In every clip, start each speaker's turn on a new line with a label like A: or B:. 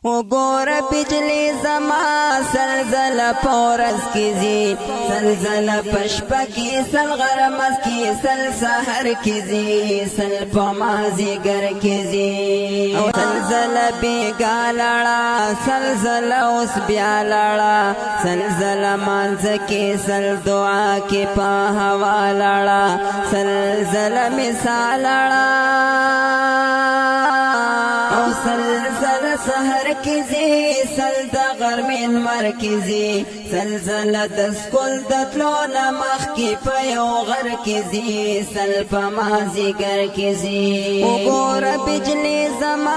A: وګور بجلی زما سلزل پورس کی زی سلزل پشپ کی سل غرمس کی سل سحر کی زی سل پمازی گر کی زی سلزل بیگا لڑا سلزل اس بیا لڑا سلزل مانز کی سل دعا کی پا ہوا لڑا سلزل مثال لڑا سلزل سحر کی زی سل دا غرمین مر کی زی سلزل دسکل دتلو نمخ کی پیو غر کی زی سل پمازی گر کی زی وګور بجلی زما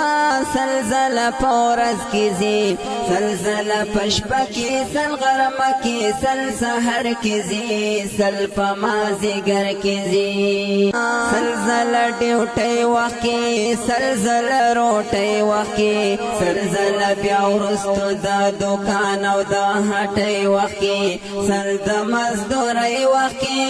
A: سلزل پورس کی زی سلزل پشپ کی سل غرم کی سل سحر کی زی سل پمازی گر کی زی سلزل ډیوټي وکي سلزل روټي وکي سلزل بیا ورستو دا دکان او دا هټي وکي سل د مزدوري وکي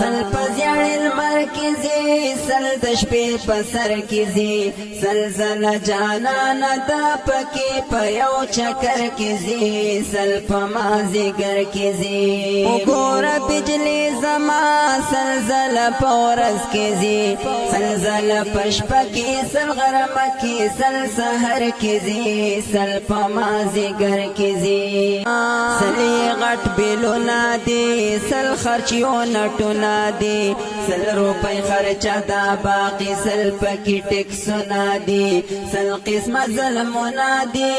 A: سل پزیان المرکزی سل دشپی پسر کیزی سلزل جانان دا پکی پیو چکر کیزی سل پمازی گر کیزی وګور بجلی زما سلزل پورس کیزی سلزل پشپ کی سل غرم کی سل سحر کیزی سل پمازی گر کیزی سلی غټ بلونا دی سل خرچیو نټونا دی سل روپے خرچہ دا باقی سل پکی ٹیکسونا دی سل قسم ظلمونا دی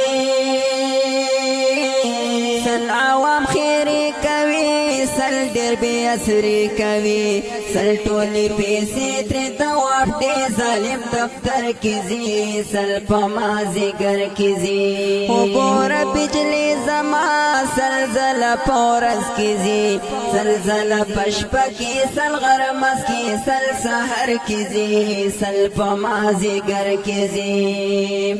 A: سل عوام خیری کوي سل ډیر بے اثری کوي سل ټولی پیسې تر دا وخت ظالم دفتر کیزی سل پمازی گر کیزی وګور بجلی زما سلزل پورس کیزی سلزل پشپ کی سل غرمس کی سل سحر کیزی سل پمازی گر کیزی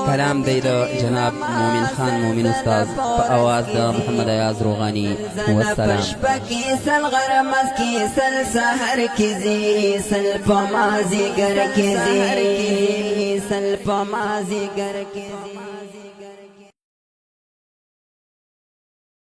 B: کلام دی د جناب مومن خان مومن استاد په आवाज د محمد ایاز روغانی والسلام
A: پشپ کی سل غرمس کی سل سحر کیزی سل پمازی گر کیزی سل پمازی گر کیزی